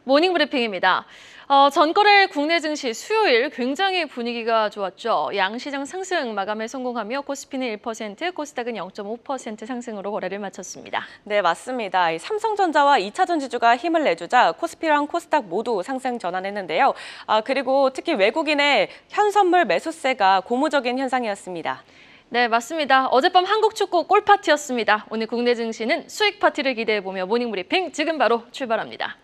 모닝 브리핑입니다. 전거래 국내 증시 수요일 굉장히 분위기가 좋았죠. 양시장 상승 마감에 성공하며 코스피는 1%, 코스닥은 0.5% 상승으로 거래를 마쳤습니다. 네, 맞습니다. 이 삼성전자와 2차전 지주가 힘을 내주자 코스피랑 코스닥 모두 상승 전환했는데요. 그리고 특히 외국인의 현선물 매수세가 고무적인 현상이었습니다. 네, 맞습니다. 어젯밤 한국 축구 골파티였습니다. 오늘 국내 증시는 수익 파티를 기대해보며 모닝 브리핑 지금 바로 출발합니다.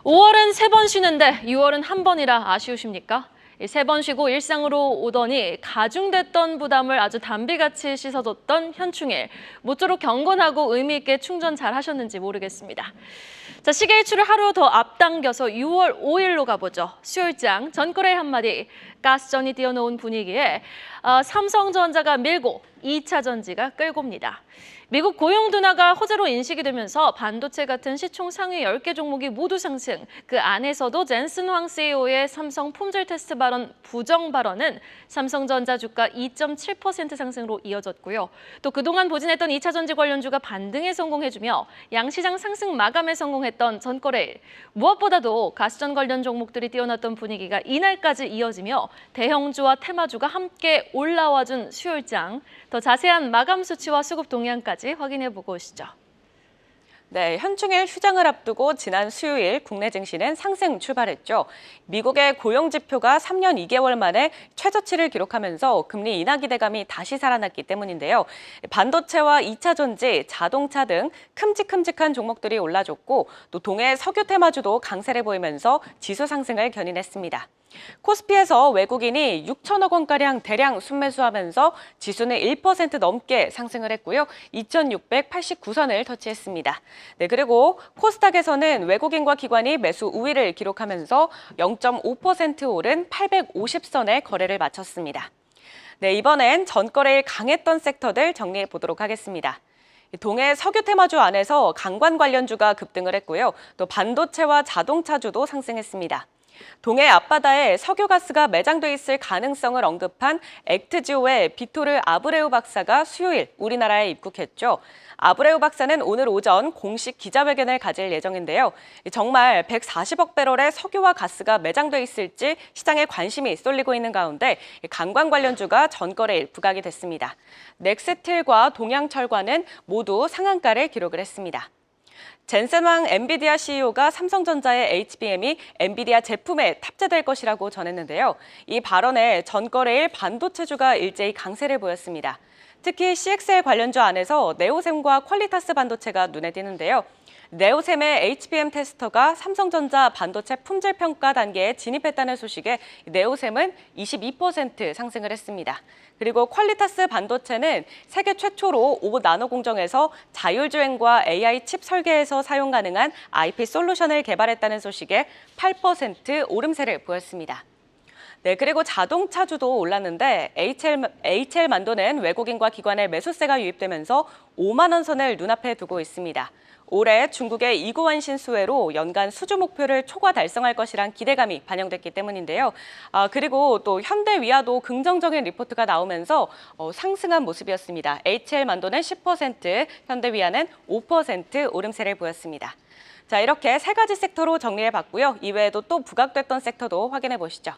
5월은 3번 쉬는데 6월은 한 번이라 아쉬우십니까? 3번 쉬고 일상으로 오더니 가중됐던 부담을 아주 단비같이 씻어줬던 현충일. 모쪼록 경건하고 의미 있게 충전 잘 하셨는지 모르겠습니다. 자, 시계 일출을 하루 더 앞당겨서 6월 5일로 가보죠. 수요일장 전거래 한마디. 가스전이 띄워놓은 분위기에 삼성전자가 밀고 2차 전지가 끌고 옵니다. 미국 고용 둔화가 호재로 인식이 되면서 반도체 같은 시총 상위 10개 종목이 모두 상승. 그 안에서도 젠슨 황 CEO의 삼성 품질 테스트 발언 부정 발언은 삼성전자 주가 2.7% 상승으로 이어졌고요. 또 그동안 부진했던 2차 전지 관련주가 반등에 성공해주며 양시장 상승 마감에 성공했던 전거래일. 무엇보다도 가스전 관련 종목들이 뛰어났던 분위기가 이날까지 이어지며 대형주와 테마주가 함께 올라와준 수요일장. 더 자세한 마감 수치와 수급 동향까지 확인해보고 오시죠. 네, 현충일 휴장을 앞두고 지난 수요일 국내 증시는 상승 출발했죠. 미국의 고용 지표가 3년 2개월 만에 최저치를 기록하면서 금리 인하 기대감이 다시 살아났기 때문인데요. 반도체와 2차 전지, 자동차 등 큼직큼직한 종목들이 올라줬고 또 동해 석유 테마주도 강세를 보이면서 지수 상승을 견인했습니다. 코스피에서 외국인이 6천억 원가량 대량 순매수하면서 지수는 1% 넘게 상승을 했고요. 2,689선을 터치했습니다. 네, 그리고 코스닥에서는 외국인과 기관이 매수 우위를 기록하면서 0.5% 오른 850선의 거래를 마쳤습니다. 네, 이번엔 전거래일 강했던 섹터들 정리해 보도록 하겠습니다. 동해 석유 테마주 안에서 강관 관련주가 급등을 했고요. 또 반도체와 자동차주도 상승했습니다. 동해 앞바다에 석유가스가 매장돼 있을 가능성을 언급한 액트지오의 비토르 아브레우 박사가 수요일 우리나라에 입국했죠. 아브레우 박사는 오늘 오전 공식 기자회견을 가질 예정인데요. 정말 140억 배럴의 석유와 가스가 매장돼 있을지 시장에 관심이 쏠리고 있는 가운데 관광 관련주가 전거래일 부각이 됐습니다. 넥스틸과 동양철과는 모두 상한가를 기록을 했습니다. 젠슨 황 엔비디아 CEO가 삼성전자의 HBM이 엔비디아 제품에 탑재될 것이라고 전했는데요. 이 발언에 전거래일 반도체주가 일제히 강세를 보였습니다. 특히 CXL 관련주 안에서 네오셈과 퀄리타스 반도체가 눈에 띄는데요. 네오셈의 HBM 테스터가 삼성전자 반도체 품질 평가 단계에 진입했다는 소식에 네오셈은 22% 상승을 했습니다. 그리고 퀄리타스 반도체는 세계 최초로 5나노 공정에서 자율주행과 AI 칩 설계에서 사용 가능한 IP 솔루션을 개발했다는 소식에 8% 오름세를 보였습니다. 네, 그리고 자동차주도 올랐는데 HL 만도는 외국인과 기관의 매수세가 유입되면서 5만 원 선을 눈앞에 두고 있습니다. 올해 중국의 이구원 신수혜로 연간 수주 목표를 초과 달성할 것이란 기대감이 반영됐기 때문인데요. 그리고 또 현대위아도 긍정적인 리포트가 나오면서 상승한 모습이었습니다. HL 만도는 10%, 현대위아는 5% 오름세를 보였습니다. 자, 이렇게 세 가지 섹터로 정리해봤고요. 이외에도 또 부각됐던 섹터도 확인해 보시죠.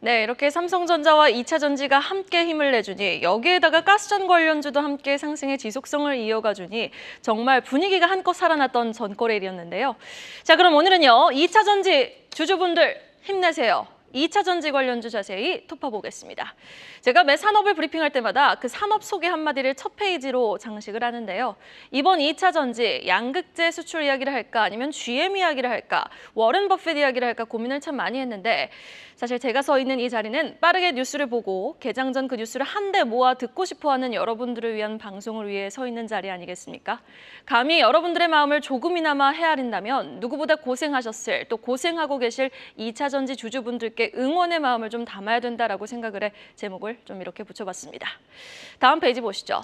네, 이렇게 삼성전자와 2차 전지가 함께 힘을 내주니 여기에다가 가스전 관련주도 함께 상승의 지속성을 이어가주니 정말 분위기가 한껏 살아났던 전거래일이었는데요. 자, 그럼 오늘은요. 2차 전지 주주분들 힘내세요. 2차 전지 관련주 자세히 톱어보겠습니다. 제가 매 산업을 브리핑할 때마다 그 산업 소개 한마디를 첫 페이지로 장식을 하는데요. 이번 2차 전지 양극재 수출 이야기를 할까 아니면 GM 이야기를 할까 워렌 버핏 이야기를 할까 고민을 참 많이 했는데 사실 제가 서 있는 이 자리는 빠르게 뉴스를 보고 개장 전 그 뉴스를 한데 모아 듣고 싶어하는 여러분들을 위한 방송을 위해 서 있는 자리 아니겠습니까? 감히 여러분들의 마음을 조금이나마 헤아린다면 누구보다 고생하셨을 또 고생하고 계실 2차 전지 주주분들께 응원의 마음을 좀 담아야 된다라고 생각을 해 제목을 좀 이렇게 붙여봤습니다. 다음 페이지 보시죠.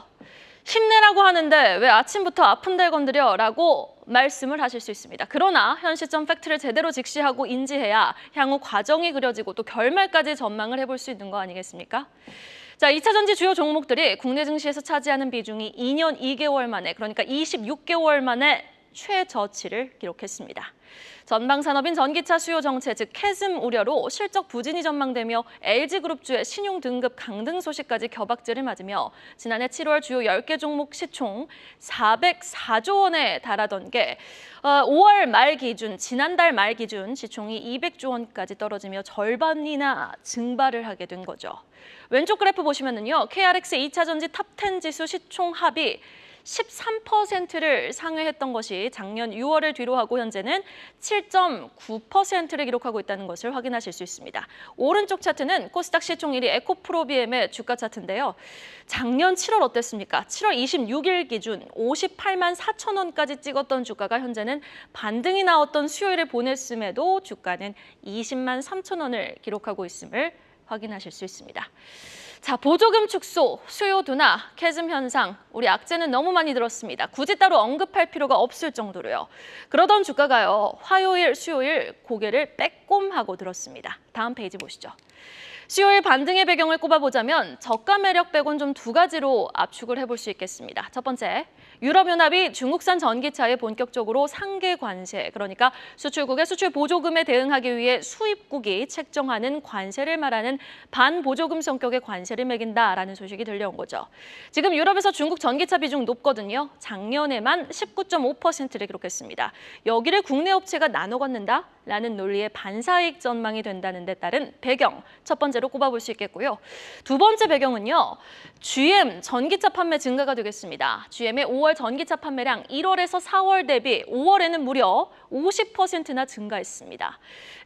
힘내라고 하는데 왜 아침부터 아픈 데 건드려? 라고 말씀을 하실 수 있습니다. 그러나 현 시점 팩트를 제대로 직시하고 인지해야 향후 과정이 그려지고 또 결말까지 전망을 해볼 수 있는 거 아니겠습니까? 자, 2차 전지 주요 종목들이 국내 증시에서 차지하는 비중이 2년 2개월 만에 그러니까 26개월 만에 최저치를 기록했습니다. 전방산업인 전기차 수요 정체, 즉 캐즘 우려로 실적 부진이 전망되며 LG그룹주의 신용 등급 강등 소식까지 겨박제를 맞으며 지난해 7월 주요 10개 종목 시총 404조 원에 달하던 게 5월 말 기준, 지난달 말 기준 시총이 200조 원까지 떨어지며 절반이나 증발을 하게 된 거죠. 왼쪽 그래프 보시면은요, KRX 2차전지 탑10 지수 시총 합이 13%를 상회했던 것이 작년 6월을 뒤로 하고 현재는 7.9%를 기록하고 있다는 것을 확인하실 수 있습니다. 오른쪽 차트는 코스닥 시총 1위 에코프로비엠의 주가 차트인데요. 작년 7월 어땠습니까? 7월 26일 기준 58만 4천 원까지 찍었던 주가가 현재는 반등이 나왔던 수요일을 보냈음에도 주가는 20만 3천 원을 기록하고 있음을 확인하실 수 있습니다. 자, 보조금 축소, 수요 둔화, 캐즘 현상, 우리 악재는 너무 많이 들었습니다. 굳이 따로 언급할 필요가 없을 정도로요. 그러던 주가가요, 화요일, 수요일 고개를 빼꼼하고 들었습니다. 다음 페이지 보시죠. 수요일 반등의 배경을 꼽아보자면 저가 매력 빼곤 좀 두 가지로 압축을 해볼 수 있겠습니다. 첫 번째, 유럽연합이 중국산 전기차에 본격적으로 상계 관세, 그러니까 수출국의 수출 보조금에 대응하기 위해 수입국이 책정하는 관세를 말하는 반보조금 성격의 관세를 매긴다라는 소식이 들려온 거죠. 지금 유럽에서 중국 전기차 비중 높거든요. 작년에만 19.5%를 기록했습니다. 여기를 국내 업체가 나눠 갖는다라는 논리의 반사이익 전망이 된다는 데 따른 배경, 첫 번째로 꼽아볼 수 있겠고요. 두 번째 배경은요, GM 전기차 판매 증가가 되겠습니다. GM의 5월 전기차 판매량 1월에서 4월 대비 5월에는 무려 50%나 증가했습니다.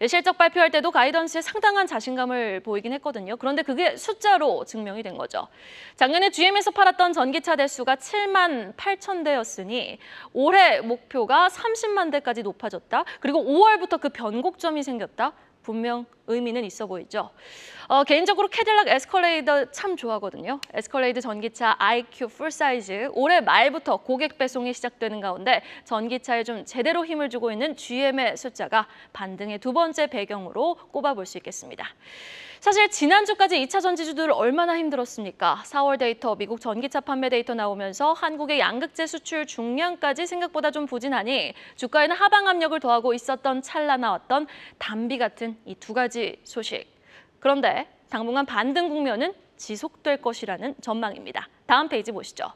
실적 발표할 때도 가이던스에 상당한 자신감을 보이긴 했거든요. 그런데 그게 숫자로 증명이 된 거죠. 작년에 GM에서 팔았던 전기차 대수가 7만 8천 대였으니 올해 목표가 30만 대까지 높아졌다. 그리고 5월부터 그 변곡점이 생겼다. 분명 의미는 있어 보이죠. 개인적으로 캐딜락 에스컬레이드 참 좋아하거든요. 에스컬레이드 전기차 IQ 풀사이즈 올해 말부터 고객 배송이 시작되는 가운데 전기차에 좀 제대로 힘을 주고 있는 GM의 숫자가 반등의 두 번째 배경으로 꼽아볼 수 있겠습니다. 사실 지난주까지 2차 전지주들 얼마나 힘들었습니까? 4월 데이터, 미국 전기차 판매 데이터 나오면서 한국의 양극재 수출 중량까지 생각보다 좀 부진하니 주가에는 하방 압력을 더하고 있었던 찰나 나왔던 담비 같은 이 두 가지 소식. 그런데 당분간 반등 국면은 지속될 것이라는 전망입니다. 다음 페이지 보시죠.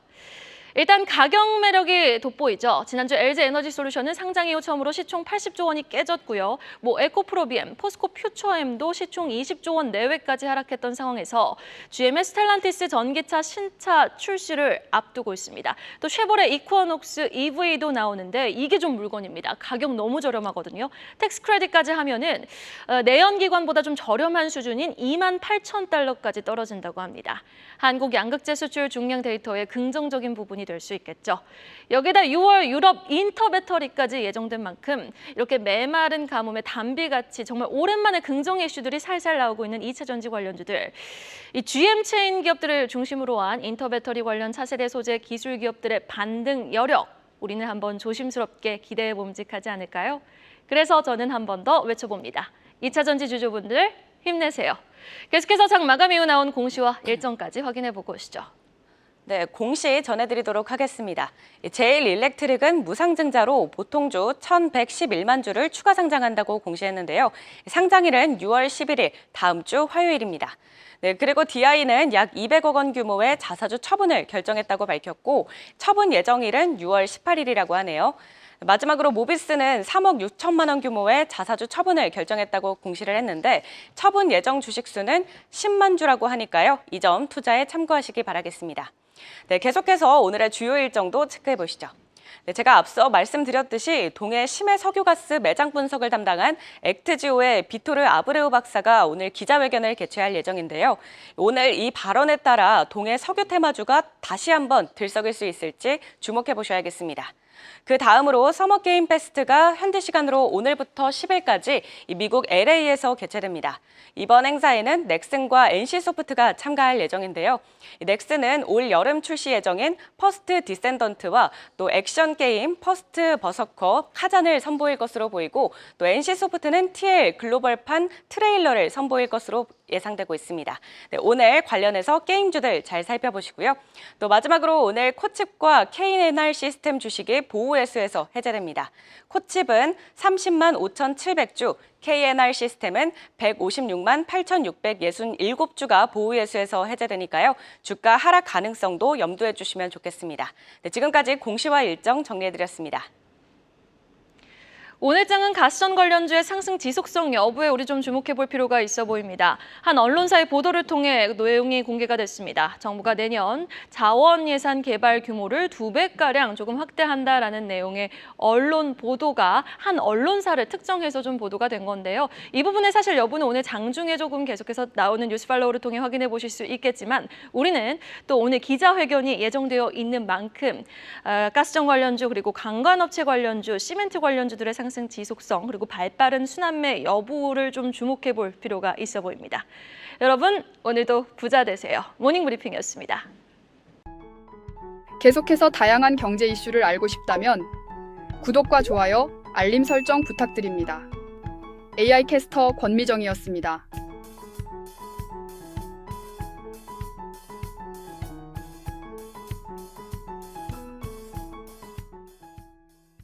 일단 가격 매력이 돋보이죠. 지난주 LG에너지솔루션은 상장 이후 처음으로 시총 80조 원이 깨졌고요. 에코프로비엠, 포스코 퓨처엠도 시총 20조 원 내외까지 하락했던 상황에서 GM의 스텔란티스 전기차 신차 출시를 앞두고 있습니다. 또 쉐보레 이쿠어녹스 EV도 나오는데 이게 좀 물건입니다. 가격 너무 저렴하거든요. 텍스 크레딧까지 하면은 내연기관보다 좀 저렴한 수준인 2만 8천 달러까지 떨어진다고 합니다. 한국 양극재 수출 중량 데이터의 긍정적인 부분이 될 수 있겠죠. 여기다 6월 유럽 인터 배터리까지 예정된 만큼 이렇게 메마른 가뭄의 담비같이 정말 오랜만에 긍정 이슈들이 살살 나오고 있는 2차 전지 관련주들. 이 GM 체인 기업들을 중심으로 한 인터 배터리 관련 차세대 소재 기술 기업들의 반등 여력, 우리는 한번 조심스럽게 기대해 봄직하지 않을까요? 그래서 저는 한 번 더 외쳐봅니다. 2차 전지 주주분들 힘내세요. 계속해서 장 마감 이후 나온 공시와 일정까지 확인해 보고 오시죠. 네, 공시 전해드리도록 하겠습니다. 제일 일렉트릭은 무상증자로 보통주 1,111만 주를 추가 상장한다고 공시했는데요. 상장일은 6월 11일, 다음 주 화요일입니다. 네, 그리고 DI는 약 200억 원 규모의 자사주 처분을 결정했다고 밝혔고 처분 예정일은 6월 18일이라고 하네요. 마지막으로 모비스는 3억 6천만 원 규모의 자사주 처분을 결정했다고 공시를 했는데 처분 예정 주식 수는 10만 주라고 하니까요. 이 점 투자에 참고하시기 바라겠습니다. 네, 계속해서 오늘의 주요 일정도 체크해 보시죠. 네, 제가 앞서 말씀드렸듯이 동해 심해 석유가스 매장 분석을 담당한 액트지오의 비토르 아브레우 박사가 오늘 기자회견을 개최할 예정인데요. 오늘 이 발언에 따라 동해 석유 테마주가 다시 한번 들썩일 수 있을지 주목해 보셔야겠습니다. 그 다음으로 서머게임 페스트가 현지 시간으로 오늘부터 10일까지 미국 LA에서 개최됩니다. 이번 행사에는 넥슨과 NC소프트가 참가할 예정인데요. 넥슨은 올 여름 출시 예정인 퍼스트 디센던트와 또 액션 게임 퍼스트 버서커 카잔을 선보일 것으로 보이고 또 NC소프트는 TL 글로벌판 트레일러를 선보일 것으로 예상되고 있습니다. 네, 오늘 관련해서 게임주들 잘 살펴보시고요. 또 마지막으로 오늘 코칩과 KNR 시스템 주식이 보호회수에서 해제됩니다. 코칩은 30만 5,700주, KNR 시스템은 156만 8,667주가 보호회수에서 해제되니까요. 주가 하락 가능성도 염두해 주시면 좋겠습니다. 네, 지금까지 공시와 일정 정리해드렸습니다. 오늘 장은 가스전 관련주의 상승 지속성 여부에 우리 좀 주목해 볼 필요가 있어 보입니다. 한 언론사의 보도를 통해 내용이 공개가 됐습니다. 정부가 내년 자원 예산 개발 규모를 2배가량 조금 확대한다라는 내용의 언론 보도가 한 언론사를 특정해서 좀 보도가 된 건데요. 이 부분의 사실 여부는 오늘 장중에 조금 계속해서 나오는 뉴스 팔로우를 통해 확인해 보실 수 있겠지만 우리는 또 오늘 기자회견이 예정되어 있는 만큼 가스전 관련주 그리고 관광업체 관련주, 시멘트 관련주들의 상승 지속성 그리고 발빠른 순환매 여부를 좀 주목해 볼 필요가 있어 보입니다. 여러분 오늘도 부자 되세요. 모닝브리핑이었습니다. 계속해서 다양한 경제 이슈를 알고 싶다면 구독과 좋아요, 알림 설정 부탁드립니다. AI 캐스터 권미정이었습니다.